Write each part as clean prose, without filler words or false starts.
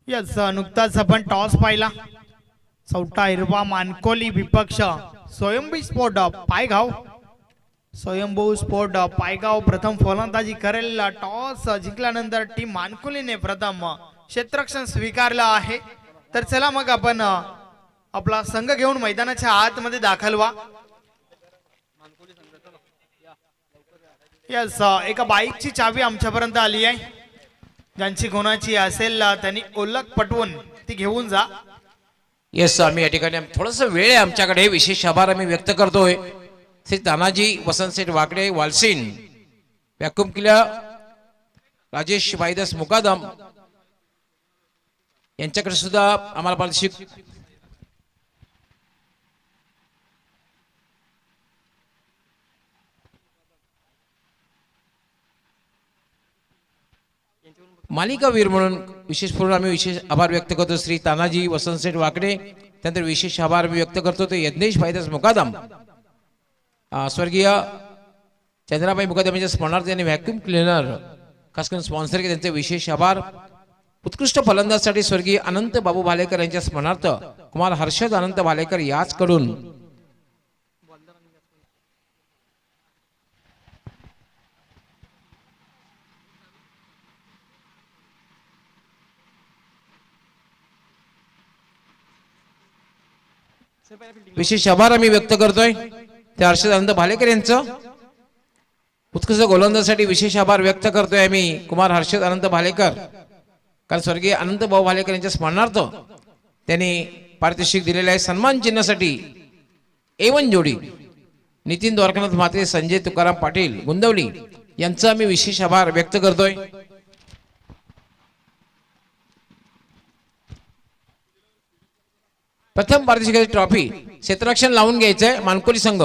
Yes नुकताच आपण toss पाहिला चौथा हिरवा मानकोली विपक्ष स्वयंभू स्पोर्ट पायगाव स्वयंभू स्पोर्ट पायगाव प्रथम फलंदाजी करेल टॉस जिंकल्यानंतर टीम मानकोलीने प्रथम क्षेत्ररक्षण स्वीकारलं आहे तर चला मग आपण आपला संघ घेऊन मैदानाच्या आतमध्ये दाखल व्हा यस एका बाईकची चावी आमच्यापर्यंत आली आहे ज्यांची कोणाची असेल त्यांनी ओळख पटवून ती घेऊन जा येस आम्ही या ठिकाणी थोडस वेळ आहे आमच्याकडे विशेष आभार आम्ही व्यक्त करतोय श्री तानाजी वसंत सेठ वाकडे वालसीन व्हॅक्युम क्लिअर राजेश भाईदास मुकादम यांच्याकडे सुद्धा आम्हाला पारितोषिक मालिकावीर म्हणून विशेष पूर्ण आम्ही विशेष आभार व्यक्त करतो श्री तानाजी वसंत सेठ वाकडे त्यानंतर विशेष आभार व्यक्त करतो ते यज्ञेश भाईदास मुकादम स्वर्गीय चंद्राबाई मुकादम यांच्या स्मरणार्थ यांनी व्हॅक्युम क्लिनर खास करून स्पॉन्सर केले त्यांचे विशेष आभार उत्कृष्ट फलंदाजसाठी स्वर्गीय अनंत बाबू भालेकर यांच्या स्मरणार्थ कुमार हर्षद अनंत भालेकर याचकडून विशेष आभार आम्ही व्यक्त करतोय ते हर्षद अनंत भालेकर यांचं उत्कृष्ट गोलंदाजासाठी विशेष आभार व्यक्त करतोय आम्ही कुमार हर्षद अनंत भालेकर कारण स्वर्गीय अनंत भाऊ भालेकर यांच्या स्मरणार्थ त्यांनी पारितोषिक दिलेले आहे सन्मान चिन्हासाठी A1 जोडी नितीन द्वारकानाथ म्हात्रे संजय तुकाराम पाटील गुंदवली यांचा आम्ही विशेष आभार व्यक्त करतोय प्रथम पारितोषिकाची ट्रॉफी क्षेत्ररक्षण लावून घ्यायचंय मानकोली संघ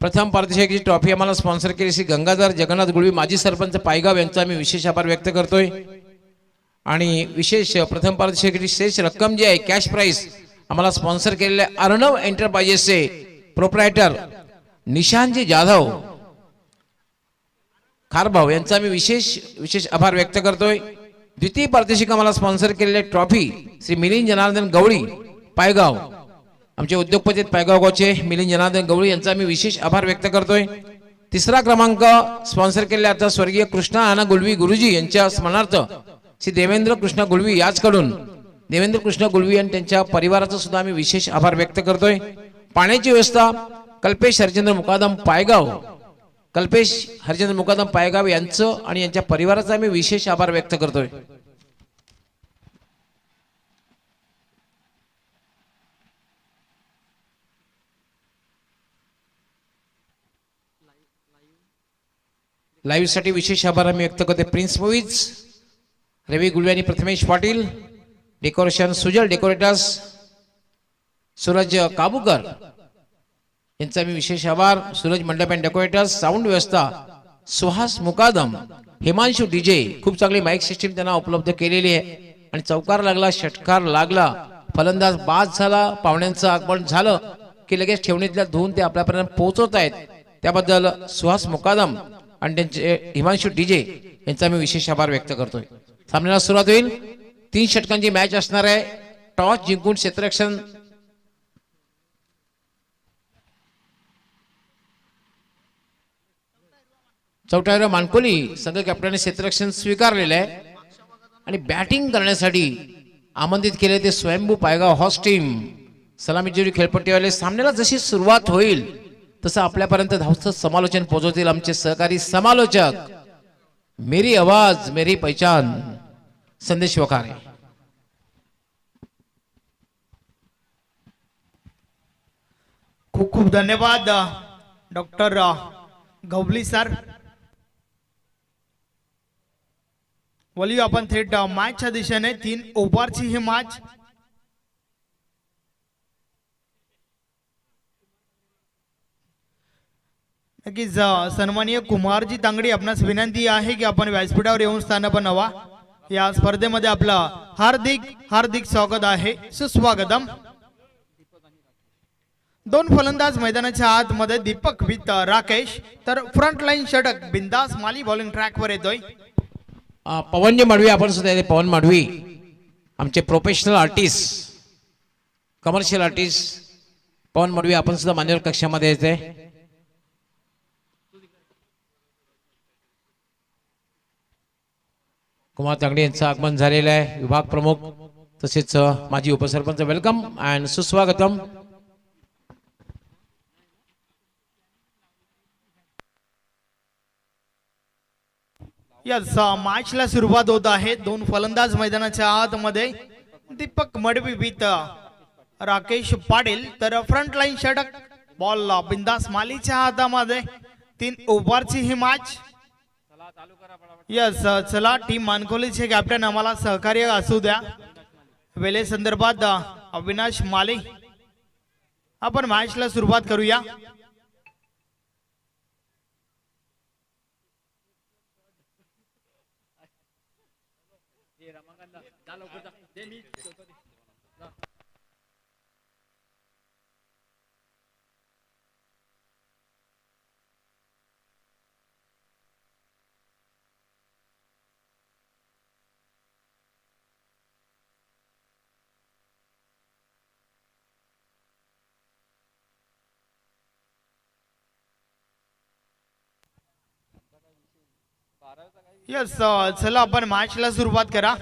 प्रथम पारितोषिकाची ट्रॉफी आम्हाला स्पॉन्सर केली श्री गंगाधर जगन्नाथ गुळवी माजी सरपंच पायगाव यांचा आम्ही विशेष आभार व्यक्त करतोय आणि विशेष प्रथम पारितोषिकाची शेष रक्कम जी आहे कॅश प्राइस आम्हाला स्पॉन्सर केलेले अर्णव एंटरप्राइजेसचे प्रोप्रायटर निशांतजी जाधव खारभाऊ यांचा आम्ही विशेष आभार व्यक्त करतोय द्वितीय पारितोषिक आम्हाला स्पॉन्सर केलेले ट्रॉफी श्री मिलिंद जनार्दन गवळी पायगाव आमचे उद्योगपती पायगाव गावचे मिलिंद जनार्दन गवळी यांचा आम्ही विशेष आभार व्यक्त करतोय तिसरा क्रमांक स्पॉन्सर केलेला आता स्वर्गीय कृष्णा आना गुलवी गुरुजी यांच्या स्मरणार्थ श्री देवेंद्र कृष्णा गुलवी याचकडून देवेंद्र कृष्णा गुलवी आणि त्यांच्या परिवाराचा सुद्धा आम्ही विशेष आभार व्यक्त करतोय पाण्याची व्यवस्था कल्पेश हरचंद्र मुकादम पायगाव कल्पेश हरचंद्र मुकादम पायगाव यांचं आणि यांच्या परिवाराचा आम्ही विशेष आभार व्यक्त करतोय लाईव्ह साठी विशेष आभार आम्ही व्यक्त करतोय प्रिन्स मूवीज रवी गुलवे आणि प्रथमेश पाटील डेकोरेशन सुजल डेकोरेटर्स सूरज काबूकर यांचा मी विशेष आभार सूरज मंडप अँड डेकोरेटर्स साऊंड व्यवस्था सुहास मुकादम हिमांशु डीजे खूप चांगली माईक सिस्टीम त्यांना उपलब्ध केलेली आहे आणि चौकार लागला षटकार लागला फलंदाज बाद झाला पाहुण्यांचं आगमन झालं की लगेच ठेवणीतल्या धुवून ते आपल्यापर्यंत पोहोचवत आहेत त्याबद्दल सुहास मुकादम आणि त्यांचे हिमांशु डीजे यांचा मी विशेष आभार व्यक्त करतोय सामन्याला सुरुवात होईल 3 षटकांची मॅच असणार आहे टॉस जिंकून क्षेत्ररक्षण चौथ्या मानकोली संघ कॅप्टनने क्षेत्ररक्षण स्वीकारलेलं आहे आणि बॅटिंग करण्यासाठी आमंत्रित केले ते स्वयंभू पायगाव हॉस टीम सलामी जोडी खेळपट्टीवाले सामन्याला जशी सुरुवात होईल तसं आपल्यापर्यंत धावचं समालोचन पोहोचवतील आमचे सहकारी समालोचक मेरी आवाज मेरी पहचान संदेश वखारे खूप खूप धन्यवाद डॉक्टर गवली सर वळूया आपण थेट मॅचच्या दिशेने 3 ओव्हरची ही मॅच नक्कीच सन्माननीय कुमारजी तांगडी आपणास विनंती आहे की आपण व्यासपीठावर येऊन स्थान बनावा या स्पर्धेमध्ये आपलं हार्दिक स्वागत आहे सुस्वागतम 2 फलंदाज मैदानाच्या आतमध्ये दीपक विथ राकेश तर फ्रंट लाईन षटक बिंदास माली बॉलिंग ट्रॅक वर येतोय पवनजी मडवी आपण सुद्धा येते. पवन मडवी आमचे प्रोफेशनल आर्टिस्ट, कमर्शियल आर्टिस्ट पवन मडवी आपण सुद्धा मान्यवर कक्षामध्ये येते. कुमार तांगडे यांचं आगमन झालेलं आहे. विभाग प्रमुख तसेच माजी उपसरपंच वेलकम अँड सुस्वागतम. यस मॅचला सुरुवात होत आहे. दोन फलंदाज मैदानाच्या आतमध्ये. दीपक मडवी विथ राकेश पाटील. तर फ्रंट लाईन षटक बॉल बिंदास मालीच्या हातामध्ये. 3 ओव्हरची ही मॅच. यस चला टीम मानकोलीचे कॅप्टन आम्हाला सहकार्य असू द्या. वेळे संदर्भात अविनाश माले. आपण मॅचला सुरुवात करूया. यस चला आपण मॅचला सुरुवात करा.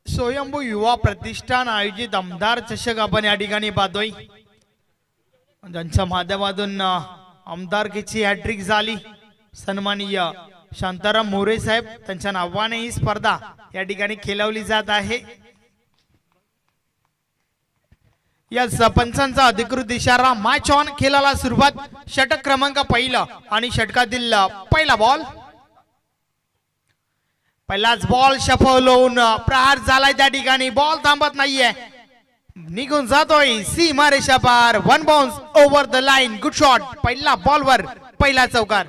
स्वयंभू युवा प्रतिष्ठान आयोजित आमदार चषक आपण या ठिकाणी पाहतोय. ज्यांच्या माध्यमातून आमदारकीची हॅट्रिक झाली. सन्माननीय शांताराम मोरे साहेब त्यांच्या नावाने ही स्पर्धा या ठिकाणी खेळवली जात आहे. यस पंचांचा अधिकृत इशारा. Match on. खेळाला सुरुवात. षटक क्रमांक पहिला आणि षटकातील पहिला बॉल. पहिलाच बॉल शफल होऊन प्रहार झालाय त्या ठिकाणी. बॉल थांबत नाहीये, निघून जातोय सीमा रेषा पार. 1 bounce over the line. Good shot. पहिला बॉलवर पहिला चौकार.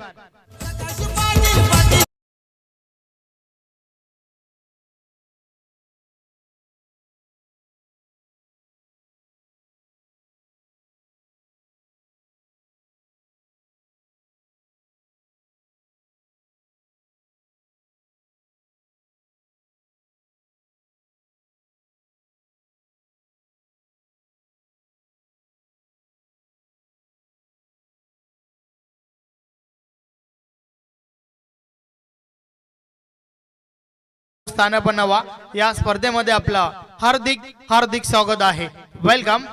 स्थान नवा या स्पर्धेमध्ये आपलं हार्दिक हार्दिक स्वागत आहे. वेलकम.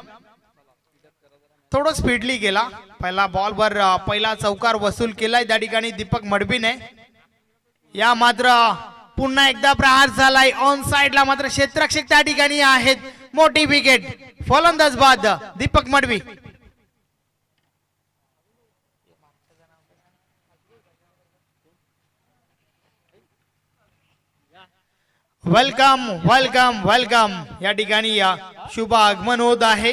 थोडं स्पीडली गेला. पहिला बॉलवर पहिला चौकार वसूल केलाय त्या ठिकाणी दीपक मडवीने. या मात्र पुन्हा एकदा प्रहार झालाय. ऑन साइडला मात्र क्षेत्ररक्षक त्या ठिकाणी आहेत. मोठी विकेट. फलंदाज बाद Deepak Madavi. Welcome welcome welcome. या ठिकाणी या शुभ आगमन होत आहे.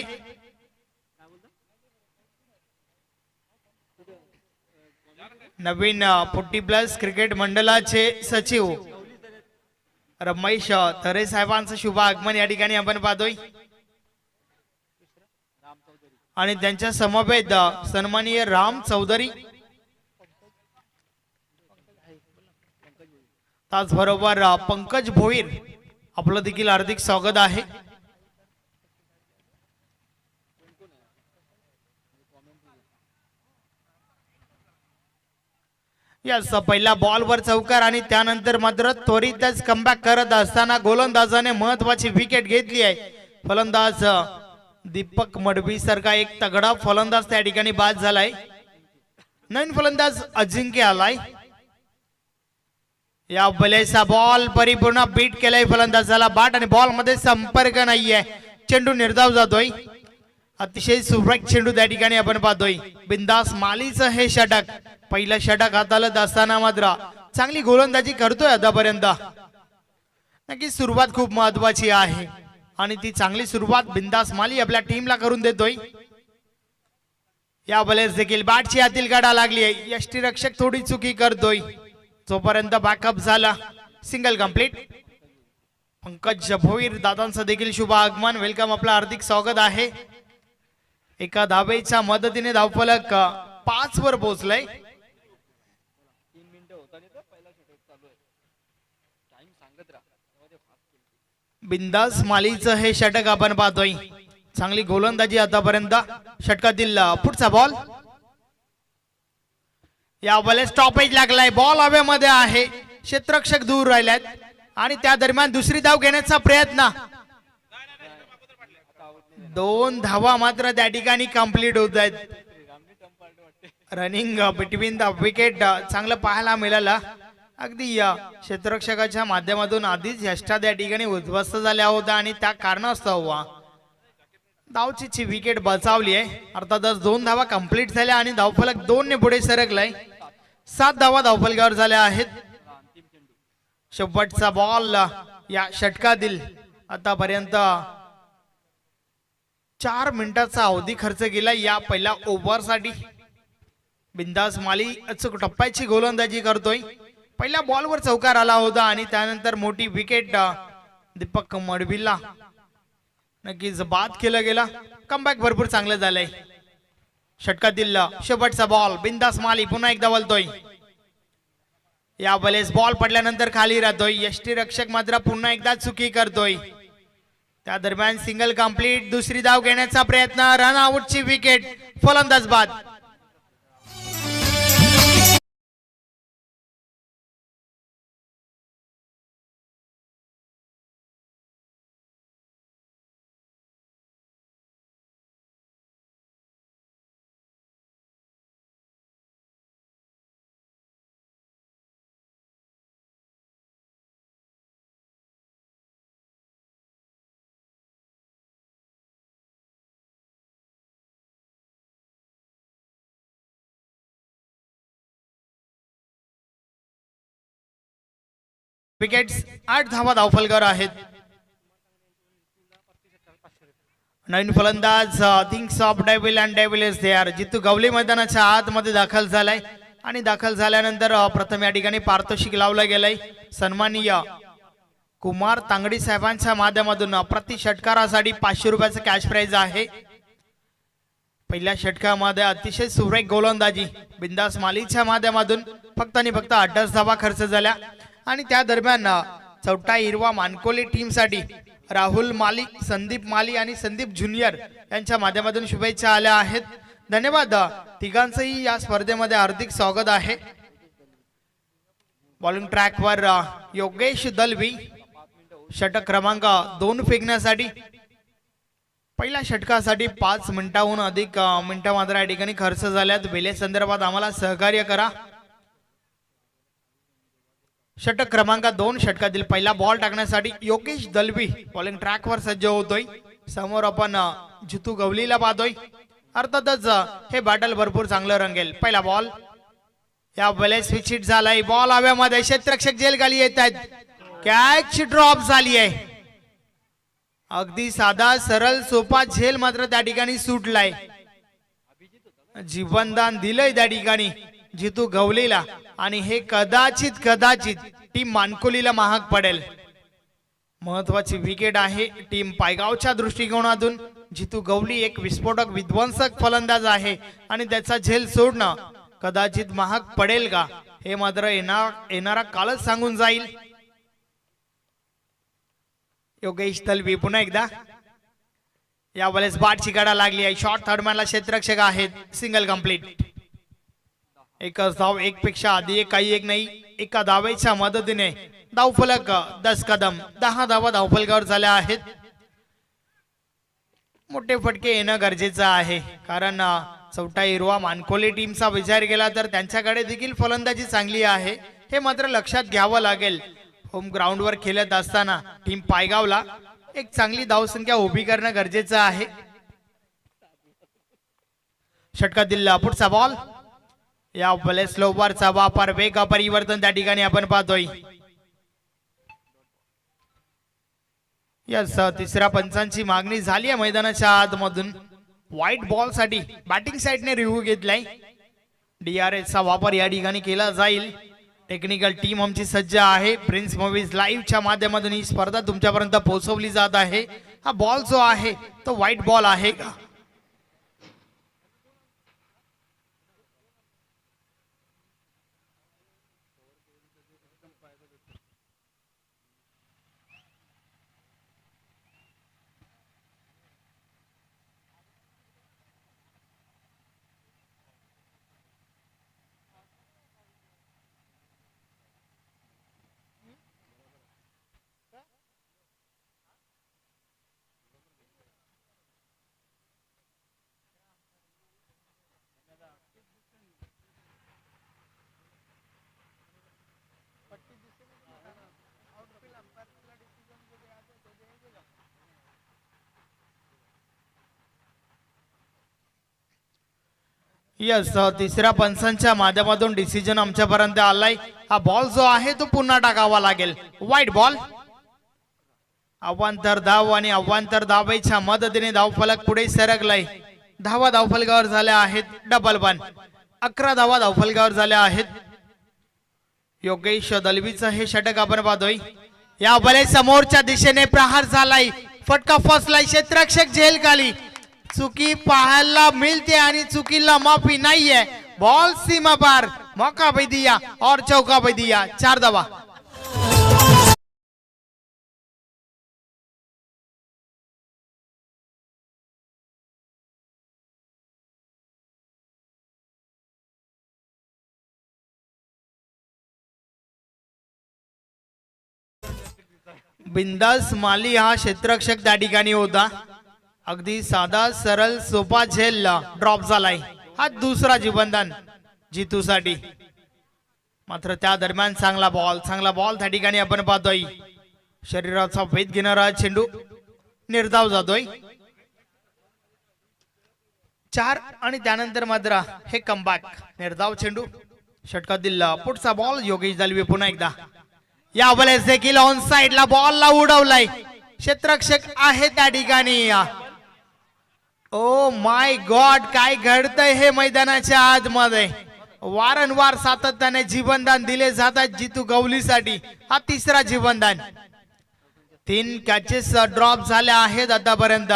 नवीन 40+ क्रिकेट मंडळाचे सचिव रमेश तरे साहेबांचं शुभ आगमन या ठिकाणी आपण पाहतोय. आणि त्यांच्या समवेत सन्माननीय राम चौधरी, त्याचबरोबर पंकज भोईर, आपलं देखील हार्दिक स्वागत आहे. यस पहिला बॉलवर चौकार आणि त्यानंतर मात्र त्वरितच कमबॅक करत असताना गोलंदाजाने महत्वाची विकेट घेतली आहे. फलंदाज दीपक मडवी सारखा एक तगडा फलंदाज त्या ठिकाणी बाद झालाय. नवीन फलंदाज अजिंक्य आलाय. या बलेचा बॉल परिपूर्ण बीट केलाय फलंदाजाला. बाट आणि बॉल मध्ये संपर्क नाहीये. चेंडू निर्धाव जातोय. अतिशय सुरेख चेंडू त्या ठिकाणी आपण पाहतोय. बिंदास मालीचं हे षटक. पहिलं षटक हाताळत असताना मात्र चांगली गोलंदाजी करतोय आतापर्यंत. नक्कीच सुरुवात खूप महत्वाची आहे आणि ती चांगली सुरुवात बिंदास माली आपल्या टीमला करून देतोय. या बलेस देखील बॅटची आतील काढा लागली आहे. यष्टीरक्षक थोडी चुकी करतोय. जोपर्यंत बॅकअप झाला. Single complete. पंकज भोईर दादांचं देखील शुभ आगमन. वेलकम, आपलं हार्दिक स्वागत आहे. एका धावेच्या मदतीने धावफलक 5 वर पोहोचलाय. बिंदास मालीचं हे षटक आपण पाहतोय. चांगली गोलंदाजी आतापर्यंत. षटकातील पुढचा बॉल, या बॉल स्टॉपेज लागलाय. बॉल हवेमध्ये आहे, क्षेत्ररक्षक दूर राहिल्यात आणि त्या दरम्यान दुसरी धाव घेण्याचा प्रयत्न. 2 धावा मात्र त्या ठिकाणी कंप्लीट होत आहेत. रनिंग बिटवीन द विकेट चांगलं पाहायला मिळालं. अगदी या क्षेत्ररक्षकाच्या माध्यमातून आधीच यष्टा त्या ठिकाणी उद्ध्वस्त झाल्या होत्या आणि त्या कारणास्तव धावचीची विकेट बचावली आहे. अर्थातच 2 धावा कंप्लीट झाल्या आणि धावफलक 2 ने पुढे सरकलाय. 7 धावा धावफलकावर झाल्या आहेत. शेवटचा बॉल या षटकातील. आतापर्यंत 4 मिनिटाचा अवधी खर्च केला या पहिल्या ओव्हरसाठी. बिंदास माली अचूक टप्प्याची गोलंदाजी करतोय. पहिल्या बॉलवर चौकार आला होता आणि त्यानंतर मोठी विकेट दीपक मडवीला नक्कीच बाद केलं गेला. कमबॅक भरपूर चांगलं झालंय. षटकातील शेवटचा बॉल, बिंदास माली पुन्हा एकदा बोलतोय. या बलेस बॉल पडल्यानंतर खाली राहतोय. यष्टीरक्षक मात्र पुन्हा एकदा चुकी करतोय. त्या दरम्यान सिंगल कंप्लीट. दुसरी धाव घेण्याचा प्रयत्न. रन आउटची विकेट. फलंदाज बाद. विकेट्स 8 धावा धावफलकावर आहेत. नवीन फलंदाज things of devil and devil is there. Jitu Gawali मैदानाच्या आतमध्ये दाखल झालाय आणि दाखल झाल्यानंतर प्रथम या ठिकाणी पारितोषिक लावलं गेलंय. सन्माननीय कुमार तांगडी साहेबांच्या माध्यमातून प्रति षटकारासाठी 500 रुपयाचं कॅश प्राइज आहे. पहिल्या षटकामध्ये अतिशय सुरेख गोलंदाजी बिंदास मालीच्या माध्यमातून फक्त आणि फक्त 28 धावा खर्च झाल्या आणि त्या दरम्यान चौटा हिरवा मानकोली टीम साठी राहुल माली, संदीप माली आणि संदीप ज्युनियर यांच्या माध्यमातून शुभेच्छा आल्या आहेत. धन्यवाद. तिघांचंही या स्पर्धेमध्ये हार्दिक स्वागत आहे. बॉलिंग ट्रॅकवर योगेश दलवी. षटक क्रमांक 2 फेकण्यासाठी पहिल्या षटकासाठी 5 मिनिटांहून अधिक मिनिटं मात्र या ठिकाणी खर्च झाल्यात. वेळे संदर्भात आम्हाला सहकार्य करा. षटक क्रमांक 2 षटकातील पहिला बॉल टाकण्यासाठी योगेश दलवी बॉलिंग ट्रॅकवर सज्ज होतोय. समोर आपण जितू गवलीला पाहतोय. अर्थातच हे बॅटल भरपूर चांगलं रंगेल. पहिला बॉल, या वेळेस स्विच हिट झालाय. बॉल हव्यामध्ये, क्षेत्ररक्षक जेल खाली येत आहेत. कॅच ड्रॉप झाली आहे. अगदी साधा सरळ सोपा झेल मात्र त्या ठिकाणी सुटलाय. जीवनदान दिलंय त्या ठिकाणी जितू गवलीला आणि हे कदाचित टीम मानकोलीला महाग पडेल. महत्वाची विकेट आहे टीम पायगावच्या दृष्टिकोनातून. जितू गवली एक विस्फोटक विध्वंसक फलंदाज आहे आणि त्याचा झेल सोडणं कदाचित महाग पडेल का हे मात्र येणारा कालच सांगून जाईल. योगेश दलवी पुन्हा एकदा. या वेळेस बाटची गाडा लागली आहे. शॉर्ट थर्डमॅनला क्षेत्ररक्षक आहेत. Single complete. एकच धाव, एक पेक्षा आधी एक, काही एक नाही. एका धावेच्या मदतीने धावफलक 10 कदम. 10 धावा धावफलकावर झाल्या आहेत. मोठे फटके येणं गरजेचं आहे कारण चौटा हिरवा मानकोली टीमचा विचार केला तर त्यांच्याकडे देखील फलंदाजी चांगली आहे. हे मात्र लक्षात घ्यावं लागेल. होम ग्राउंडवर खेळत असताना टीम पायगावला एक चांगली धावसंख्या उभी करणं गरजेचं आहे. षटकातील पुढचा बॉल, या भले स्लोवरचा वापर, वेग परिवर्तन त्या ठिकाणी आपण पाहतोय. यस, तिसऱ्या पंचांची मागणी झाली आहे मैदानाच्या आतमधून. व्हाईट बॉल साठी बॅटिंग साइडने रिव्ह्यू घेतलाय. DRS चा वापर या ठिकाणी केला जाईल टेक्निकल टीम आमची सज्ज आहे. प्रिन्स मूवीज लाईव्हच्या माध्यमातून ही स्पर्धा तुमच्यापर्यंत पोहोचवली जात आहे. हा बॉल जो आहे तो व्हाईट बॉल आहे का? यस, तिसऱ्या पंचांच्या माध्यमातून डिसिजन आमच्यापर्यंत आलाय. हा बॉल जो आहे तो पुन्हा टाकावा लागेल. White ball. अवांतर धाव आणि अवांतर धावेच्या मदतीने धावफलक पुढे सरकलाय. धावा धावफलकावर झाल्या आहेत. डबल 1. 11 धावा धावफलकावर झाल्या आहेत. योगेश दलवीचं हे षटक आपण पाहतोय. या बले समोरच्या दिशेने प्रहार झालाय. फटका फसलाय. क्षेत्ररक्षक झेल खाली. चुकी पाहायला मिळते आणि चुकीला माफी नाहीये. बॉल सीमा पार. मौका भी दिया और चौका भी दिया. 4 धावा. बिंदास माली हा क्षेत्ररक्षक त्या ठिकाणी होता. अगदी साधा सरळ सोपा झेल ड्रॉप झालाय. हा दुसरा जीवनदान जितूसाठी. मात्र त्या दरम्यान चांगला बॉल त्या ठिकाणी आपण पाहतोय. शरीराचा वेध घेणारा चेंडू निर्धाव जातोय. 4 आणि त्यानंतर मात्र हे कमबॅक. निर्धाव चेंडू षटकातील पुढचा बॉल. योगेश दलवी पुन्हा एकदा. या वेळेस देखील ऑन साइडला बॉलला उडवलाय. क्षेत्ररक्षक आहे त्या ठिकाणी. ओ माय गॉड, काय घडतंय हे मैदानाच्या आतमध्ये. वारंवार सातत्याने जीवनदान दिले जातात जितू गवलीसाठी. हा तिसरा जीवनदान. 3 कॅचेस ड्रॉप झाल्या आहेत आतापर्यंत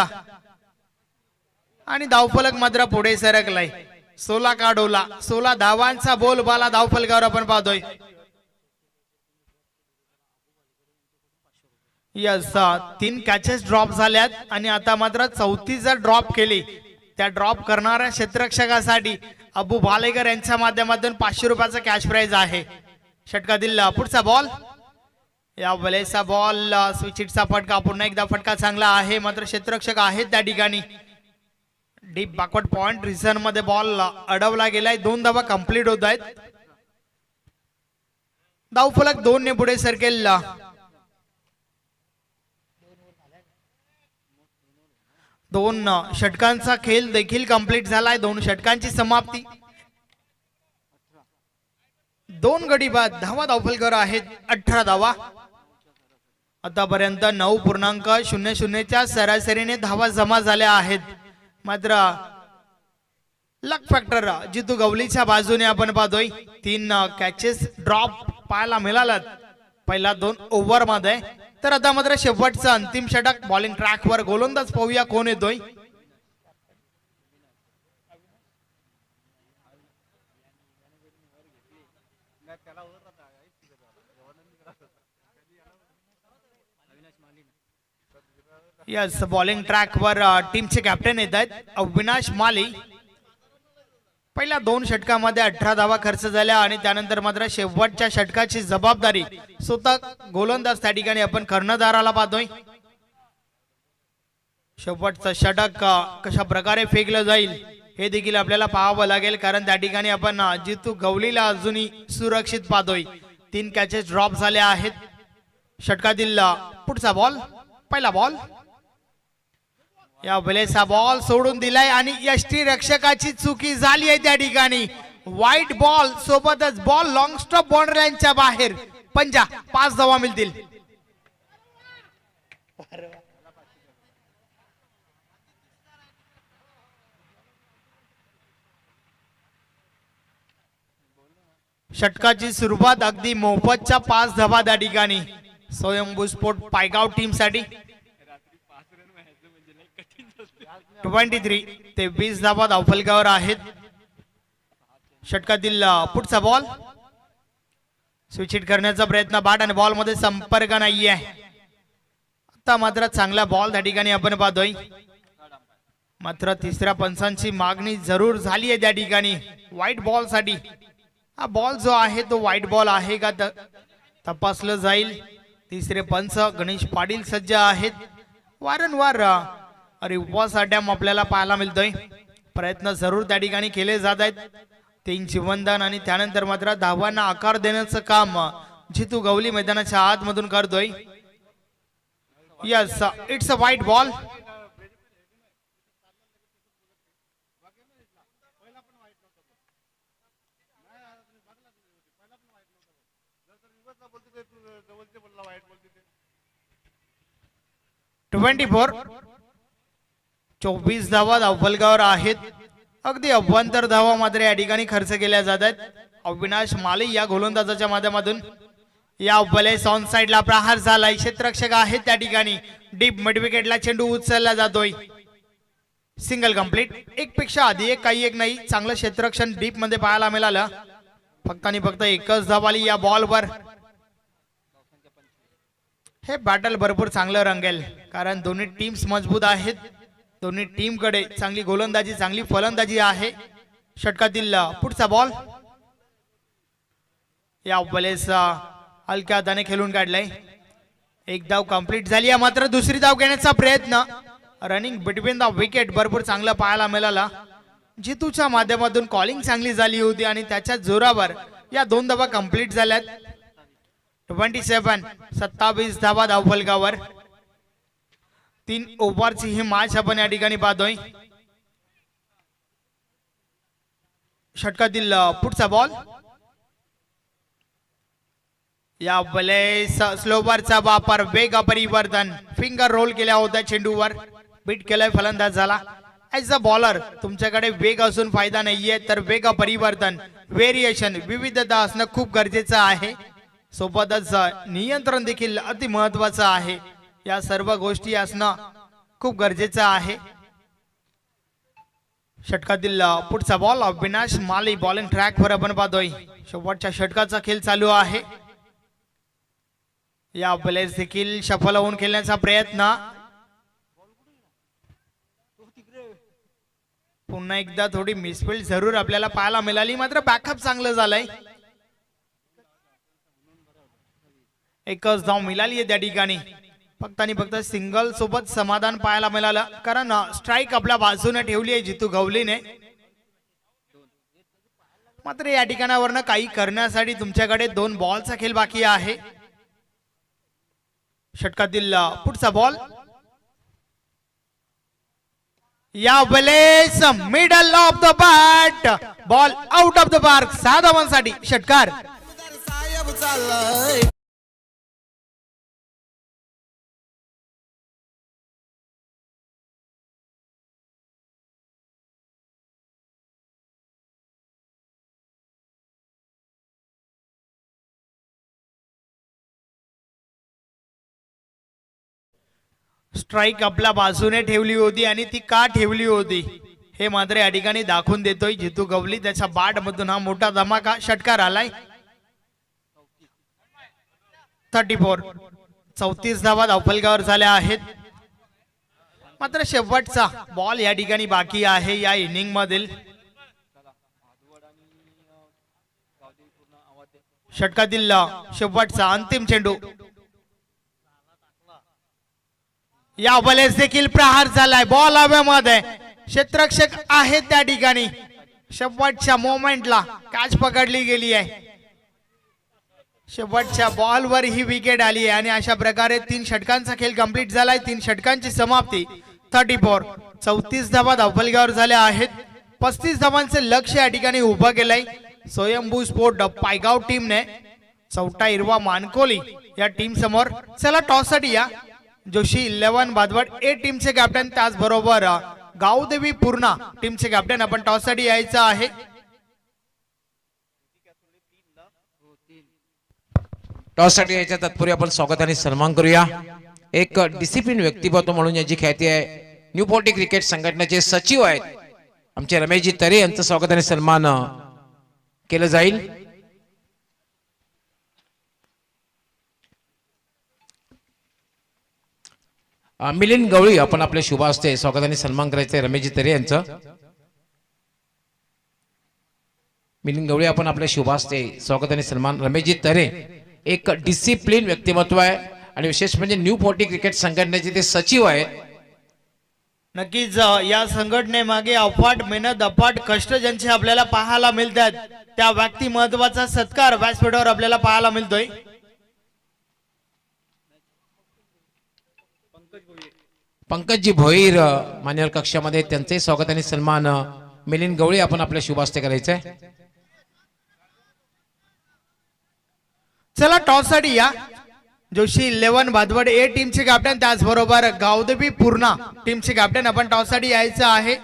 आणि धावफलक मात्र पुढे सरकलाय. 16 काढवला. 16 धावांचा बोलबाला धावफलकावर आपण पाहतोय. यस, 3 कॅचेस ड्रॉप झाल्यात आणि आता मात्र 34 जर ड्रॉप केली. त्या ड्रॉप करणाऱ्या क्षेत्ररक्षकासाठी अबू भालेकर यांच्या माध्यमातून 500 रुपयाचा कॅश प्राइज आहे. षटकातील पुढचा बॉल. या वेळेचा बॉल स्विचिटचा फटका. पुन्हा एकदा फटका चांगला आहे. मात्र क्षेत्ररक्षक आहेत त्या ठिकाणी. डीप बॅकवर्ड पॉइंट रिझन मध्ये बॉल अडवला गेलाय. 2 धावा कंप्लीट होत आहेत. धावफलक 2 ने पुढे सरकेल. 2 षटकांचा खेळ देखील कंप्लीट झालाय. 2 षटकांची समाप्ती. 2 गडी बाद. धावा धावफलकावर आहेत 18 धावा. आतापर्यंत 9.00 सरासरीने धावा जमा झाल्या आहेत. मात्र लक फॅक्टर जितू गवलीच्या बाजूने आपण पाहतोय. 3 कॅचेस ड्रॉप पाहायला मिळालात पहिला 2 ओव्हर मध्ये. तर आता मात्र शेवटचं अंतिम षटक. बॉलिंग ट्रॅक वर गोलंदाज पाहूया कोण येतोय. यस, बॉलिंग ट्रॅक वर टीमचे कॅप्टन येत आहेत अविनाश माली. पहिल्या 2 षटकामध्ये 18 धावा खर्च झाल्या आणि त्यानंतर मात्र शेवटच्या षटकाची जबाबदारी स्वतः गोलंदाज त्या ठिकाणी आपण कर्णधाराला पाहतोय. शेवटचं षटक कशा प्रकारे फेकलं जाईल हे देखील आपल्याला पाहावं लागेल. कारण त्या ठिकाणी आपण जितू गवलीला अजूनही सुरक्षित पाहतोय. 3 कॅचेस ड्रॉप झाल्या आहेत. षटकातील पुढचा बॉल. पहिला बॉल. या वेळेचा बॉल सोडून दिलाय आणि यष्टी रक्षकाची चुकी झाली आहे त्या ठिकाणी. व्हाईट बॉल सोबतच बॉल लॉंग स्टॉप बाउंड्री लाईनच्या बाहेर. 5 धावा मिळतील. षटकाची सुरुवात अगदी मोफतच्या 5 धावा त्या ठिकाणी स्वयंभू स्पोर्ट पायगाव टीम साठी 23 ते 20 धावा धावफलकावर आहेत. षटकातील पुढचा बॉल स्विच हिट करण्याचा प्रयत्न बाट आणि बॉल मध्ये संपर्क नाहीये. आता मात्र चांगला बॉल त्या ठिकाणी आपण पाहतोय. मात्र तिसऱ्या पंचांची मागणी जरूर झाली आहे त्या ठिकाणी व्हाईट बॉल साठी. हा बॉल जो आहे तो व्हाईट बॉल आहे का तपासलं जाईल. तिसरे पंच गणेश पाटील सज्ज आहेत. वारंवार रिवर्स अटॅम्प आपल्याला पाहायला मिळतोय. प्रयत्न जरूर त्या ठिकाणी केले जात आहेत. 3 जीवनदान आणि त्यानंतर मात्र धावांना आकार देण्याचं काम जितू गवली मैदानाच्या आतमधून करतोय. Yes, it's a white ball. Twenty 24 धावा धावफलकावर आहेत. अगदी अभ्यंतर धावा मात्र या ठिकाणी खर्च केल्या जात आहेत. अविनाश माले या गोलंदाजाच्या माध्यमातून या बॉलेस ऑन साइडला प्रहार झालाय. क्षेत्ररक्षक आहेत त्या ठिकाणी. डीप मिड विकेटला चेंडू उचलला जातोय. Single complete. एक पेक्षा अधिक काही एक नाही. चांगलं क्षेत्ररक्षण डीप मध्ये पाहायला मिळालं. फक्त आणि फक्त एकच धाव आली या बॉलवर. हे बॅटल भरपूर चांगलं रंगेल कारण दोन्ही टीम्स मजबूत आहेत. दोन्ही टीम कडे चांगली गोलंदाजी चांगली फलंदाजी आहे. षटकातील पुढचा बॉल या बॉलेस हलक्या हाताने खेळून काढलाय. एक धाव कंप्लीट झाली आहे. मात्र दुसरी धाव घेण्याचा प्रयत्न रनिंग बिटवीन द विकेट भरपूर चांगला पाहायला मिळाला. जितूच्या माध्यमातून कॉलिंग चांगली झाली होती आणि त्याच्या जोरावर या 2 धावा कंप्लीट झाल्यात. 27 धावा धावफलकावर. 3 ओव्हरची ही मॅच आपण या ठिकाणी पाहतोय. षटकातील पुढचा बॉल या बलेस स्लोवरचा वापर वेग परिवर्तन फिंगर रोल केल्या होत्या चेंडूवर. बीट केलाय फलंदाज झाला. ऍज अ बॉलर तुमच्याकडे वेग असून फायदा नाहीये तर वेग परिवर्तन व्हेरिएशन विविधता असणं खूप गरजेचं आहे. सोबतच नियंत्रण देखील अति महत्वाचं आहे. या सर्व गोष्टी असणं खूप गरजेचं आहे. षटकातील पुढचा बॉल अविनाश माली बॉलिंग ट्रॅक वर आपण पाहतोय. शेवटच्या षटकाचा खेळ चालू आहे. या बॉलेस देखील सफल होऊन खेळण्याचा प्रयत्न. पुन्हा एकदा थोडी मिसफिल्ड जरूर आपल्याला पाहायला मिळाली. मात्र बॅकअप चांगलं झालंय. एकच धाव मिळाली आहे त्या ठिकाणी. फक्त आणि फक्त सिंगल सोबत समाधान पाहायला मिळालं कारण स्ट्राईक आपल्या बाजूने ठेवली आहे जितू गवलीने. मात्र या ठिकाणावरनं काही करण्यासाठी तुमच्याकडे 2 बॉलचा खेळ बाकी आहे. षटकातील पुढचा बॉल या बलेस middle of the bat ball out of the park. 6 धावांसाठी षटकार. स्ट्राईक आपल्या बाजूने ठेवली होती आणि ती का ठेवली होती हे मात्र या ठिकाणी दाखवून देतोय जितू गवली. त्याच्या बाट मधून हा मोठा धमाका षटकार आलाय. 34 धावा धावफलकावर झाल्या आहेत. मात्र शेवटचा बॉल या ठिकाणी बाकी आहे या इनिंग मधील. षटकातील शेवटचा अंतिम चेंडू या बॉलेस देखील प्रहार झालाय. बॉल हवेमध्ये. क्षेत्ररक्षक आहे त्या ठिकाणी. शेवटच्या मोमेंटला कॅच पकडली गेली आहे. शेवटच्या बॉलवर ही विकेट आली आहे आणि अशा प्रकारे 3 षटकांचा खेळ कंप्लीट झालाय. 3 षटकांची समाप्ती. 34 धावा धावफलकावर झाल्या आहेत. 35 धावांचे लक्ष या ठिकाणी उभं केलंय स्वयंभू स्पोर्ट पायगाव टीमने. चौटा हिरवा मानकोली या टीम समोर. चला टॉस साठी या. जोशी 11 भादवड ए टीमचे कॅप्टन त्याचबरोबर गावदेवी पूर्णा टीमचे कॅप्टन आपण टॉस साठी यायचं आहे. टॉस साठी यायच्या तत्पूर्वी आपण स्वागत आणि सन्मान करूया. एक डिसिप्लिन व्यक्तिमत्व म्हणून याची ख्याती आहे. न्यू फोर्टी क्रिकेट संघटनेचे सचिव आहेत आमचे रमेशजी तरे यांचं स्वागत आणि सन्मान केलं जाईल. मिलिंद गवळी आपण आपल्या शुभ हस्ते स्वागत आणि सन्मान करायचंय रमेशजी तरे यांचं. मिलिंद गवळी आपण आपल्या शुभ हस्ते स्वागत आणि सन्मान. रमेशजी तरे एक डिसिप्लिन व्यक्तिमत्व आहे आणि विशेष म्हणजे न्यू फोर्टी क्रिकेट संघटनेचे ते सचिव आहेत. नक्कीच या संघटनेमागे अफाट मेहनत अफाट कष्ट ज्यांचे आपल्याला पाहायला मिळतात त्या व्यक्तिमत्वाचा सत्कार व्यासपीठावर आपल्याला पाहायला मिळतोय. पंकजजी भोईर मान्यवर कक्षामध्ये त्यांचे स्वागत आणि सन्मान मिलिंद गवळी आपण आपल्या शुभ हस्ते करायचंय. चला टॉस साठी या. जोशी 11 भादवड ए टीमचे कॅप्टन त्याचबरोबर गावदेवी पूर्णा टीमचे कॅप्टन आपण टॉस साठी यायचं आहे.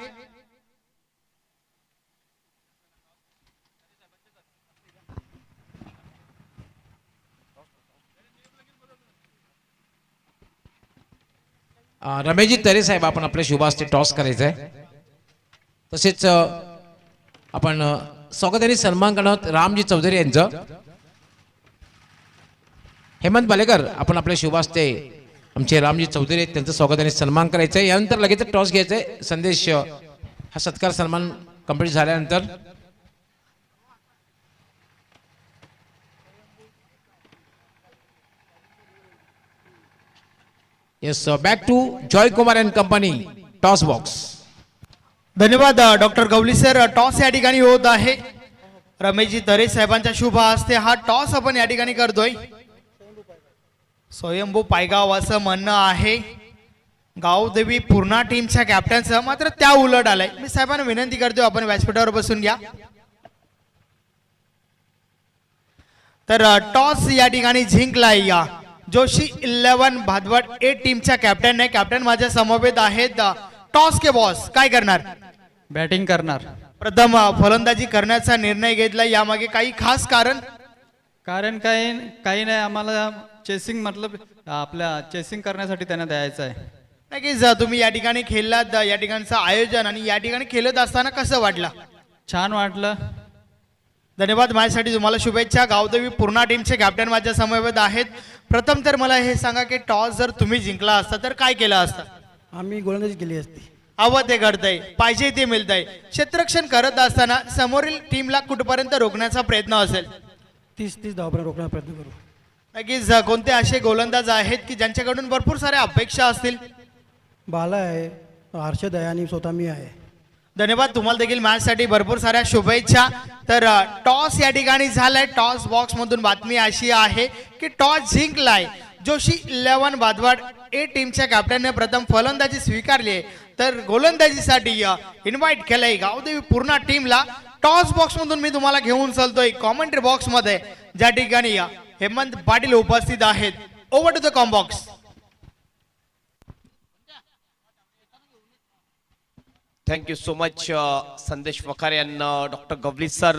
रमेशजी तरे साहेब आपण आपल्या शुभ हस्ते टॉस करायचंय. तसेच आपण स्वागत आणि सन्मान करणार रामजी चौधरी यांचं. हेमंत बालेकर आपण आपल्या शुभ हस्ते आमचे रामजी चौधरी आहेत त्यांचं स्वागत आणि सन्मान करायचंय. यानंतर लगेच टॉस घ्यायचंय. संदेश हा सत्कार सन्मान कंप्लीट झाल्यानंतर yes back to Joy Kumar and company toss box. धन्यवाद डॉक्टर गवली सर. टॉस या ठिकाणी होत आहे. रमेशजी तरे साहेबांच्या शुभ हस्ते हा टॉस आपण या ठिकाणी करतोय. स्वयंभू पायगाव असं म्हणणं आहे गावदेवी पूर्णा टीमच्या कॅप्टनचं, मात्र त्या उलट आलंय. मी साहेबांना विनंती करतोय आपण व्यासपीठावर बसून घ्या. तर टॉस या ठिकाणी जिंकलाय या जोशी 11 भादवड ए टीमच्या कॅप्टन आहे. कॅप्टन माझ्या समवेत आहेत. टॉस के बॉस काय करणार? बॅटिंग करणार. प्रथम फलंदाजी करण्याचा निर्णय घेतला. यामागे काही खास कारण? कारण काही नाही, आम्हाला चेसिंग मतलब आपल्या चेसिंग करण्यासाठी त्यांना द्यायचं आहे. नक्कीच तुम्ही या ठिकाणी खेळलात. या ठिकाणचं आयोजन आणि या ठिकाणी खेळत असताना कसं वाटलं? छान वाटलं. धन्यवाद. माझ्यासाठी तुम्हाला शुभेच्छा. गावदेवी पूर्णा टीमचे कॅप्टन माझ्या समवेत आहेत. प्रथम तर मला हे सांगा की टॉस जर तुम्ही जिंकला असता तर काय केलं असतं? आम्ही गोलंदाजी केली असती. हवं ते घडतंय, पाहिजे ते मिळतंय. क्षेत्ररक्षण करत असताना समोरील टीमला कुठपर्यंत रोखण्याचा प्रयत्न असेल? 30 धावापर्यंत रोखण्याचा प्रयत्न करू. नक्कीच कोणते असे गोलंदाज आहेत की ज्यांच्याकडून भरपूर साऱ्या अपेक्षा असतील? बाला आहे, हर्षद आहे आणि स्वतः मी आहे. धन्यवाद. तुम्हाला देखील मॅचसाठी भरपूर साऱ्या शुभेच्छा. तर टॉस या ठिकाणी झालाय. टॉस बॉक्स मधून बातमी अशी आहे की टॉस जिंकलाय जोशी 11 भादवड ए टीमच्या कॅप्टनने प्रथम फलंदाजी स्वीकारली आहे. तर गोलंदाजीसाठी इन्व्हाइट केलंय गावदेवी पूर्णा टीमला. टॉस बॉक्स मधून मी तुम्हाला घेऊन चालतोय कॉमेंट्री बॉक्स मध्ये, ज्या ठिकाणी हेमंत पाटील उपस्थित आहेत. Over to the com box. Thank you so much Sandesh Wakhare यांना. डॉक्टर गवली सर,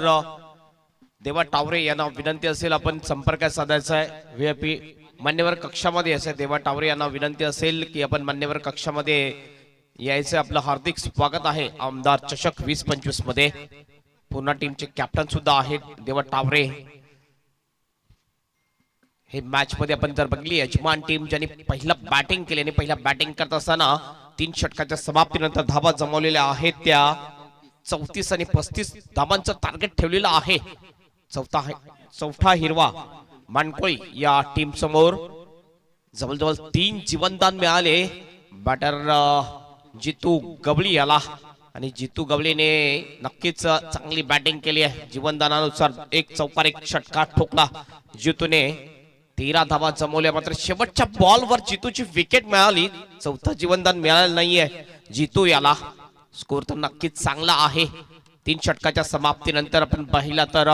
देवा टावरे यांना विनंती असेल आपण संपर्क साधायचा आहे. व्हीआयपी मान्यवर कक्षामध्ये असे देवा टावरे यांना विनंती असेल की आपण मान्यवर कक्षामध्ये यायचं. आपलं हार्दिक स्वागत आहे आमदार चषक 2025 मध्ये. पूर्णा टीमचे कॅप्टन सुद्धा आहेत देवा टावरे. हे मॅच मध्ये आपण जर बघली यजमान टीम ज्यांनी पहिला बॅटिंग केली आणि पहिला बॅटिंग करत असताना 3 षटकाच्या समाप्तीनंतर धावा जमवलेल्या आहेत. त्या 34 आणि 35 धावांचं टार्गेट ठेवलेलं आहे. चौथा हिरवा मानकोळी या टीम समोर जवळजवळ 3 जीवनदान मिळाले बॅटर जितू गवळी याला. आणि जितू गवळीने नक्कीच चांगली बॅटिंग केली आहे. जीवनदानानुसार 1 चौकार 1 षटका ठोकला जितूने. 13 धावा जमवल्या. मात्र शेवटच्या बॉलवर जितूची विकेट मिळाली. चौथा जीवनदान मिळालं नाहीये जितू याला. स्कोर तर नक्कीच चांगला आहे. 3 षटकाच्या समाप्तीनंतर आपण पाहिला तर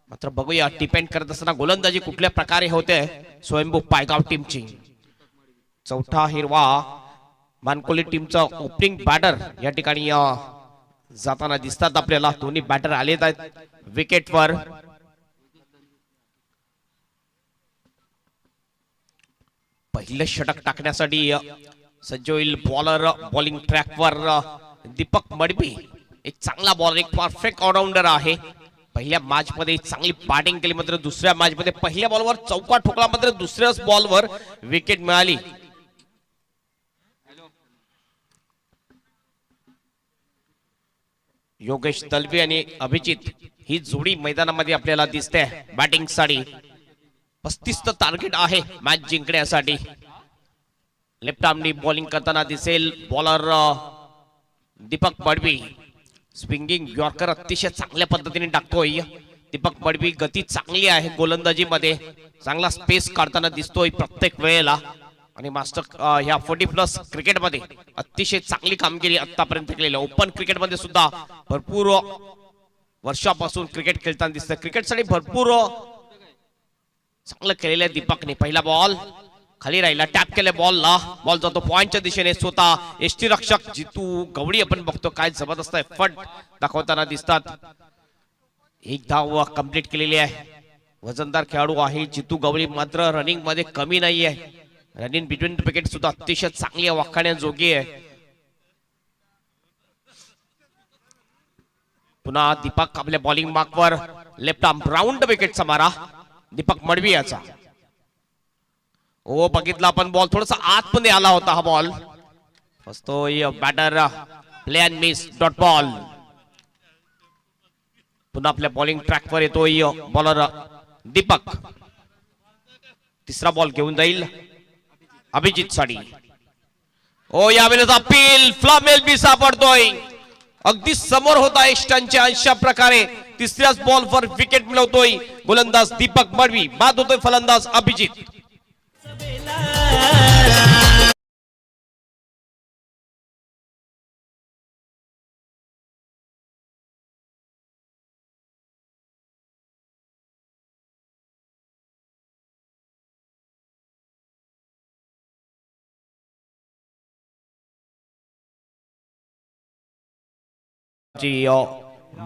मात्र बघूया डिपेंड करत असताना गोलंदाजी कुठल्या प्रकारे होते स्वयंभू पायगाव टीमची. चौथा हिरवा मानकोली टीमचा ओपनिंग बॅटर या ठिकाणी जाताना दिसतात आपल्याला. दोन्ही बॅटर आलेत आहेत विकेटवर. पहिलं षटक टाकण्यासाठी सज्ज होईल बॉलर. बॉलिंग ट्रॅकवर दीपक मडवी, एक चांगला बॉलर, एक परफेक्ट ऑलराऊंडर आहे. पहिल्या मॅच मध्ये चांगली बॅटिंग केली, मात्र दुसऱ्या मॅच मध्ये पहिल्या बॉलवर चौका ठोकला, मात्र दुसऱ्याच बॉलवर विकेट मिळाली. योगेश दलवी आणि अभिजित ही जोडी मैदानामध्ये आपल्याला दिसते बॅटिंग साठी. 35 टार्गेट आहे मॅच जिंकण्यासाठी. लेफ्ट आर्मनी बॉलिंग करताना दिसेल bowler Deepak Madavi. Swinging yorker अतिशय चांगल्या पद्धतीने टाकतोय दीपक मडवी. गती चांगली आहे गोलंदाजीमध्ये, चांगला स्पेस काढताना दिसतोय प्रत्येक वेळेला. आणि मास्टर ह्या 40+ क्रिकेटमध्ये अतिशय चांगली कामगिरी आतापर्यंत केलेली. ओपन क्रिकेटमध्ये सुद्धा भरपूर वर्षापासून क्रिकेट खेळताना दिसतं. क्रिकेटसाठी भरपूर चांगलं केलेलं आहे दीपकने. पहिला बॉल खाली राहिला, टॅप केल्या बॉलला, बॉल जातो पॉइंटच्या दिशेने. स्वतः यष्टी रक्षक जितू गवळी आपण बघतो काय जबरदस्त एफर्ट दाखवताना दिसतात. एक धाव कंप्लीट केलेली आहे. वजनदार खेळाडू आहे जितू गवळी, मात्र रनिंग मध्ये कमी नाही आहे. रनिंग बिटवीन विकेट सुद्धा अतिशय चांगली वाखाण्याजोगी आहे. पुन्हा दीपक आपल्या बॉलिंग मार्कवर लेफ्ट आर्म राऊंड विकेटचा मारा दीपक मडवी याचा. ओ बघितला आपण बॉल थोडासा आतमध्ये आला होता हा बॉल. फसतोय batter, play and miss, dot ball. पुन्हा आपल्या बॉलिंग ट्रॅकवर येतोय बॉलर दीपक. तिसरा बॉल घेऊन जाईल अभिजित साठी. ओ यावेळेस अपील फ्लॅमेल बी सापडतोय, अगदी समोर होता स्टंपच्या. अशा प्रकारे तिसऱ्याच बॉलवर विकेट मिळवतोय गोलंदाज दीपक मडवी. बाद होतोय फलंदाज अभिजित.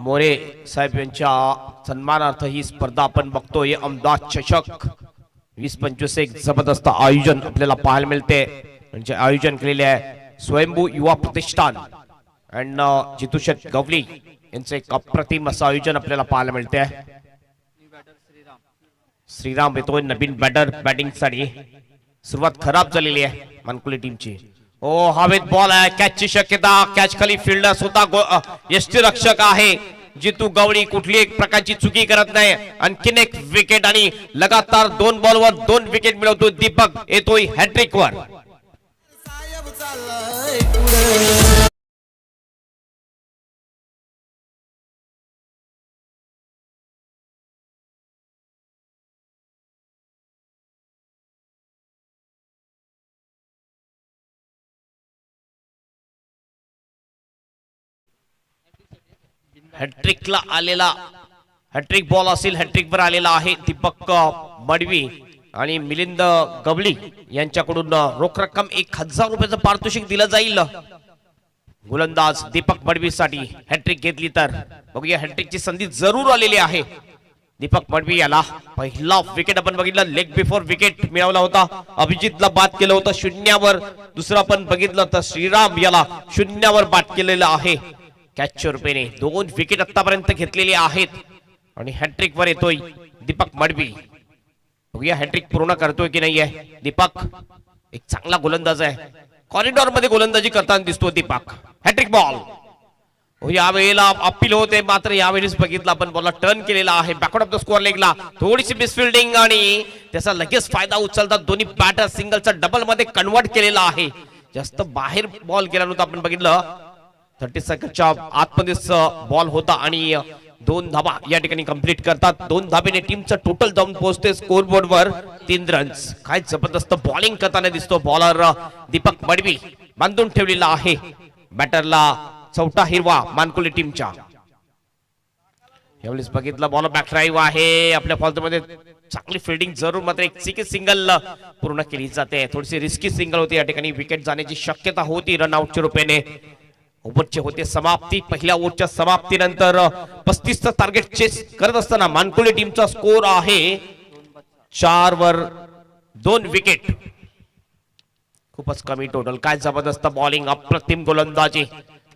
मोरे साहेब यांच्या सन्मानार्थ ही स्पर्धा आपण बघतोय. अहमदाबाद चषक 2025 एक जबरदस्त आयोजन आपल्याला पाहायला मिळते. म्हणजे आयोजन केलेले आहे स्वयंभू युवा प्रतिष्ठान अँड जितू शेठ गवली यांचे एक अप्रतिम असं आयोजन आपल्याला पाहायला मिळते. श्रीराम येतोय नवीन बॅटर बॅटिंग साठी. सुरुवात खराब झालेली आहे मानकुली टीमची. ओ हवेत बॉल आहे, कॅचची शक्यता. कॅच खाली फिल्डर सुद्धा यष्टी रक्षक आहे जितू गवळी, कुठली एक प्रकारची चुकी करत नाही. आणखीन एक विकेट आणि लगातार 2 बॉलवर 2 विकेट मिळवतो दीपक. येतोय हॅट्रिक वर. हॅट्रिकला आलेला हॅट्रिक बॉल असेल, हॅट्रिक वर आलेला आहे दीपक मडवी आणि मिलिंद गवळी यांच्याकडून रोख रक्कम 1000 रुपयाचं पारितोषिक दिलं जाईल गोलंदाज दीपक मडवी साठी. हॅट्रिक घेतली तर बघूया, हॅट्रिकची संधी जरूर आलेली आहे दीपक मडवी याला. पहिला विकेट आपण बघितलं, लेग बिफोर विकेट मिळवला होता, अभिजितला बाद केलं होतं 0वर. दुसरा आपण बघितलं तर श्रीराम याला 0वर बाद केलेलं आहे. कॅचच्या रूपाने 2 विकेट आतापर्यंत घेतलेले आहेत आणि हॅट्रिक वर येतोय दीपक मडवी. बघूया हॅट्रिक पूर्ण करतोय की नाहीये दीपक. एक चांगला गोलंदाज आहे, कॉरिडॉर मध्ये गोलंदाजी करताना दिसतो दीपक. Hat trick ball. यावेळेला अपील होते, मात्र यावेळेस बघितलं आपण बॉलला टर्न केलेला आहे बॅकवर्ड ऑफ द स्कोअर लेगला. थोडीशी मिसफिल्डिंग आणि त्याचा लगेच फायदा उचलतात दोन्ही बॅटर. सिंगलचा डबल मध्ये कन्वर्ट केलेला आहे. जास्त बाहेर बॉल गेला नव्हता आपण बघितलं. 30 सेकंडच्या आतमध्येच बॉल होता आणि 2 धाबा या ठिकाणी कंप्लीट करतात. 2 धाबेने टीमचं टोटल जाऊन पोहोचते स्कोर बोर्ड वर 3 रन्स. काय जबरदस्त बॉलिंग करताना दिसतो बॉलर दीपक मडवी. बांधून ठेवलेला आहे बॅटरला चौथा हिरवा मानकुली टीमच्या. यावेळेस बघितलं बॉल बॅक ड्राईव्ह आहे आपल्या फॉल्टमध्ये. चांगली फिल्डिंग जरूर, मात्र एक सिंगल पूर्ण केली जाते. थोडीशी रिस्की सिंगल होती या ठिकाणी. विकेट जाण्याची शक्यता होती रनआउटच्या रूपाने. ओव्हरचे होते समाप्ती. पहिल्या ओव्हरच्या समाप्तीनंतर 35चं टार्गेट चेस करत असताना मानकुली टीमचा स्कोर आहे 4 वर 2 विकेट. खूपच कमी टोटल. काय जबरदस्त बॉलिंग, अप्रतिम गोलंदाजी.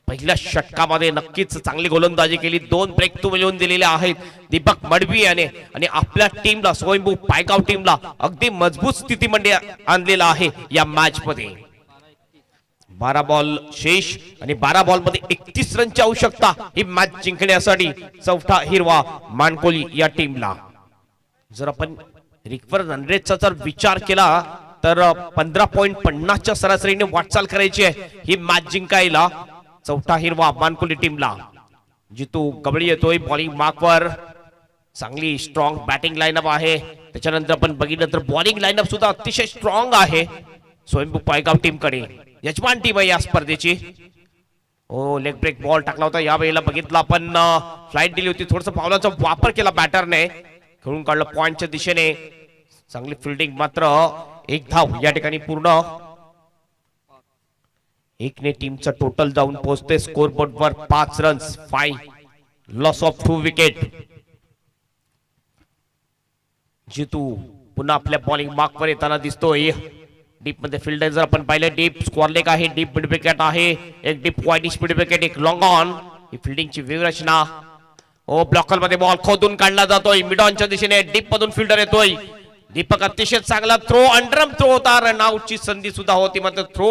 पहिल्या षटकामध्ये नक्कीच चांगली गोलंदाजी केली. 2 ब्रेक तू मिळवून दिलेले आहेत दीपक मडवी याने आणि आपल्या टीमला, स्वयंभू पायगाव टीमला अगदी मजबूत स्थितीमध्ये आणलेला आहे या मॅच मध्ये. 12 बॉल शेष आणि 12 बॉल मध्ये 31 रनची आवश्यकता ही मॅच जिंकण्यासाठी. चौथा हिरवा मानकोली या टीमला. जर आपण रिकव्हर रन रेटचा जर विचार केला तर 15.50च्या सरासरीने वाटचाल करायची आहे ही मॅच जिंकायला. चौथा हिरवा मानकोली टीमला. जितू गवळी येतोय बॉलिंग मार्कवर. चांगली स्ट्रॉंग बॅटिंग लाईनअप आहे. त्याच्यानंतर आपण बघितलं तर बॉलिंग लाईनअप सुद्धा अतिशय स्ट्रॉंग आहे स्वयंभू पायगाव टीम कडे. यजमान टीम आहे या स्पर्धेची. ओ लेग ब्रेक बॉल टाकला होता. या वेळेला बघितला आपण फ्लाईट दिली होती. थोडस पावलाचा वापर केला बॅटरने. खेळून काढलं पॉइंटच्या दिशेने. चांगली फिल्डिंग. मात्र 1 धाव या ठिकाणी पूर्ण. 1 ने टीमचं टोटल जाऊन पोहोचते स्कोर बोर्ड वर 5 runs. 5 loss of 2 wicket. Jitu पुन्हा आपल्या बॉलिंग मार्क वर येताना दिसतोय. डीप मध्ये फिल्डर जर आपण पाहिलं डीप स्क्वेअर लेग आहे. डीप मिड विकेट आहे. एक डीप वाईड स्पीड विकेट, एक लॉंग ऑन. ही फिल्डिंगची व्यूहरचना. ओ ब्लॉकर मध्ये बॉल खोदून काढला जातोय मिड ऑनच्या दिशेने. डीप मधून फिल्डर येतोय. दीपक अतिशय चांगला थ्रो, अंडरम थ्रो होता. रन आउटची संधी सुद्धा होती. मात्र थ्रो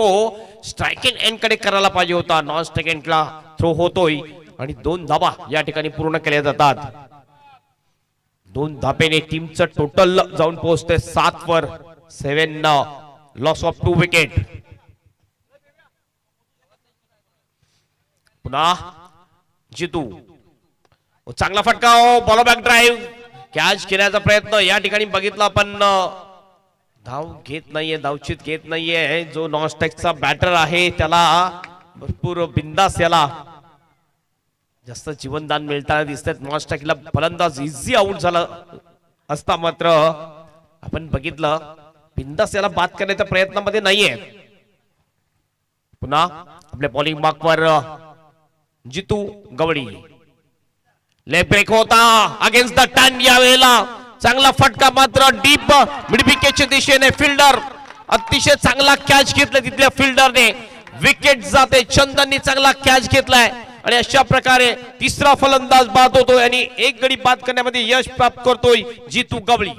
स्ट्राइकिंग एंड कडे करायला पाहिजे होता. नॉन स्ट्राइक एंडला थ्रो होतोय आणि 2 धावा या ठिकाणी पूर्ण केल्या जातात. 2 धापेने टीमचं टोटल जाऊन पोहोचते 7 वर. 7 लॉस ऑफ 2 विकेट. पुन्हा जितू चांगला फटका. Ball back drive. कॅच घेण्याचा प्रयत्न या ठिकाणी बघितला पण धाव घेत नाहीये, धावचित घेत नाहीये. जो नॉन स्ट्राइकचा बॅटर आहे त्याला भरपूर बिंदास याला जास्त जीवनदान मिळताना दिसतात. नॉन स्ट्राइकला फलंदाज इझी आउट झाला असता मात्र आपण बघितलं बिंदास याला बाद करण्याच्या प्रयत्नामध्ये नाहीये. पुन्हा आपल्या बॉलिंग मार्कवर जितू गवळी. लेग ब्रेक होता अगेन्स्ट द टर्न. या वेळेला चांगला फटका मात्र डीप मिडविकेटच्या दिशेने. फिल्डर अतिशय चांगला कॅच घेतला तिथल्या फिल्डरने. विकेट जाते. चंदननी चांगला कॅच घेतलाय आणि अशा प्रकारे तिसरा फलंदाज बाद होतोय आणि एक गडी बाद करण्यामध्ये यश प्राप्त करतोय जितू गवळी.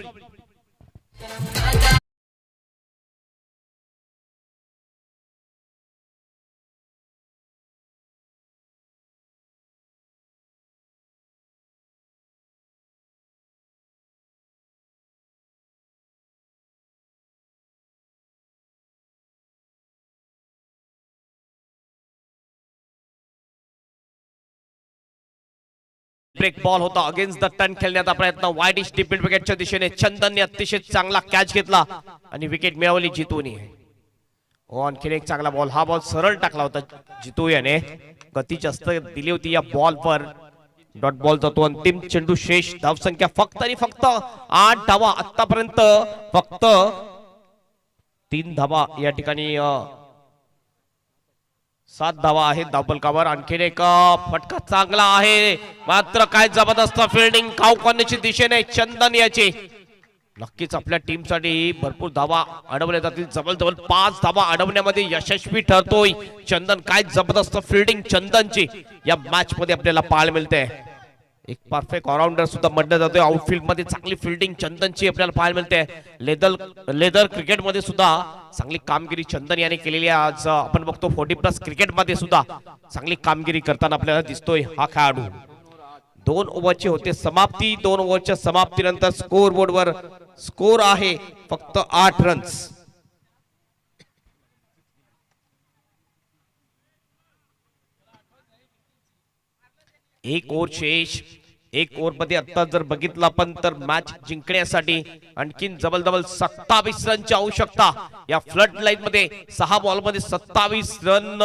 ब्रेक बॉल होता अगेन्स्ट द टर्न खेळण्याचा प्रयत्न. वाईड डीप मिड विकेटच्या दिशेने चंदनने अतिशय चांगला कॅच घेतला आणि विकेट मिळवली जितूने. आणखीन एक चांगला बॉल. हा बॉल सरळ टाकला होता जितू याने. गती जास्त दिली होती या बॉल वर. डॉट बॉल जातो. अंतिम चेंडू शेष. धावसंख्या फक्त आणि फक्त 8 धावा. आतापर्यंत फक्त 3 धावा या ठिकाणी 7 धावा आहेत धावफलकावर. आणखीन एक फटका चांगला आहे मात्र काय जबरदस्त फिल्डिंग कावकान्याची दिशेने चंदन याची. नक्कीच आपल्या टीमसाठी भरपूर धावा अडवल्या जातील. जवळजवळ 5 धावा अडवण्यामध्ये यशस्वी ठरतोय चंदन. काय जबरदस्त फिल्डिंग चंदनची या मॅच मध्ये आपल्याला पाहायला मिळते. एक परफेक्ट ऑलराऊंडर सुद्धा म्हटलं जातोय. आउटफील्ड मध्ये चांगली फिल्डिंग चंदनची आपल्याला पाहायला मिळते. लेदर क्रिकेट मध्ये सुद्धा चांगली कामगिरी चंदन याने केलेली आहे. आज आपण बघतो 40+ क्रिकेट मध्ये सुद्धा चांगली कामगिरी करताना आपल्याला दिसतोय हा खेळाडू. 2 ओव्हरची होते समाप्ती. 2 ओव्हरच्या समाप्तीनंतर स्कोर बोर्डवर स्कोर आहे फक्त 8 रन्स. एक ओव्हर शेष. 1 ओव्हर मध्ये आता जर बघितलं आपण तर मॅच जिंकण्यासाठी आणखीन जवळजवळ 27 रनची आवश्यकता. या फ्लड लाईन मध्ये 6 बॉल मध्ये 27 रन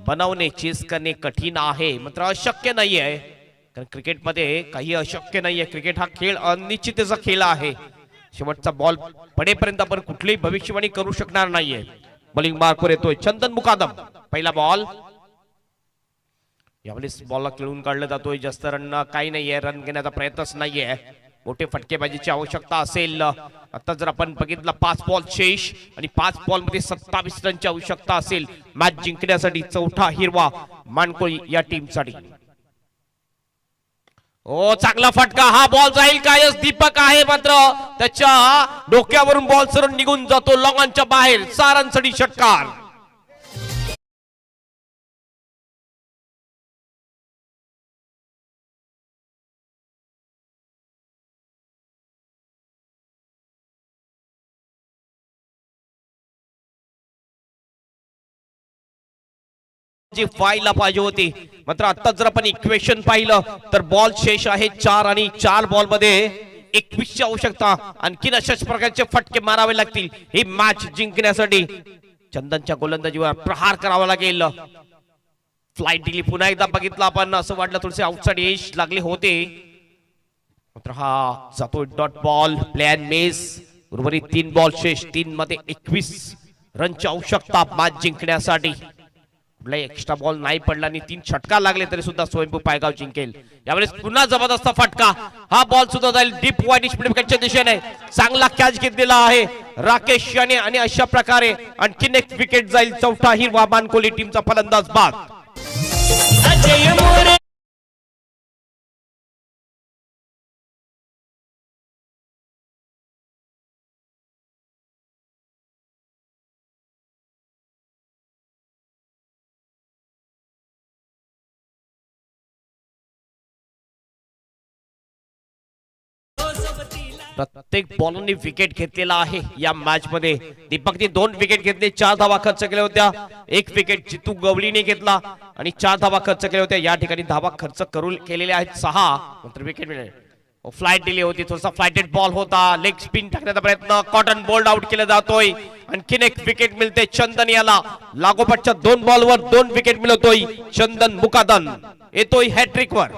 बनवणे चेस करणे कठीण आहे मात्र अशक्य नाहीये. कारण क्रिकेटमध्ये काही अशक्य नाहीये. क्रिकेट हा खेळ अनिश्चिततेचा खेळ आहे. शेवटचा बॉल पडेपर्यंत आपण कुठलीही भविष्यवाणी करू शकणार नाहीये. बॉलिंग मार्कवर येतोय चंदन मुकादम. पहिला बॉल. यावेळेस बॉलला खेळून काढलं जातोय. जास्त रन काही नाहीये. रन घेण्याचा प्रयत्नच नाहीये. मोठे फटकेबाजीची आवश्यकता असेल. आता जर आपण बघितलं 5 बॉल शेष आणि 5 बॉल मध्ये 27 रनची आवश्यकता असेल मॅच जिंकण्यासाठी. चौथा हिरवा मानकोळी या टीमसाठी. ओ चांगला फटका, हा बॉल जाईल काय. दीपक आहे मात्र त्याच्या डोक्यावरून बॉल सरळ निघून जातो लॉंगॉनच्या बाहेर. 6 रनसाठी षटकार. जी व्हायला पाहिजे होती मात्र आता जर आपण इक्वेशन पाहिलं तर बॉल शेष आहे 4 आणि 4 बॉल मध्ये 21 ची आवश्यकता. आणखीन अशाच प्रकारचे फटके मारावे लागतील ही मॅच जिंकण्यासाठी. चंदनच्या गोलंदाजीवर प्रहार करावा लागेल. फ्लाइट दिली पुन्हा एकदा बघितलं आपण, असं वाटलं थोडेसे आउटसाइड एज लागले होते मात्र हा जातो डॉट बॉल. Plan mess. उर्वरित 3 बॉल शेष, 3 मध्ये 21 रनची आवश्यकता मॅच जिंकण्यासाठी. कुठलाही एक्स्ट्रा बॉल नाही पडला आणि 3 षटकार लागले तरी सुद्धा स्वयंभू पायगाव जिंकेल. यावेळेस पुन्हा जबरदस्त फटका, हा बॉल सुद्धा जाईल डीप वाईडिश मिडविकेटच्या दिशेने. चांगला कॅच घेतलेला आहे राकेश याने आणि अशा प्रकारे आणखीन एक विकेट जाईल. चौथा हिरवा मानकोली टीमचा फलंदाज बाद. प्रत्येक बॉलरनी विकेट घेतलेला आहे या मॅच मध्ये. दीपकने 2 विकेट घेतले, 4 धावा खर्च केल्या होत्या. 1 विकेट जितू गवळीने घेतला आणि 4 धावा खर्च केल्या होत्या. या ठिकाणी धावा खर्च करून केलेल्या आहेत 6 नंतर विकेट मिळेल. फ्लाइट दिली होती, थोडासा फ्लाइटेड बॉल होता. लेग स्पिन टाकण्याचा प्रयत्न, कॉटन बोल्ड आउट केला जातोय. आणखीन एक विकेट मिळते चंदन याला. लागोपाठच्या 2 बॉलवर 2 विकेट मिळवतोय चंदन मुकादन. येतोय हॅट्रिक वर.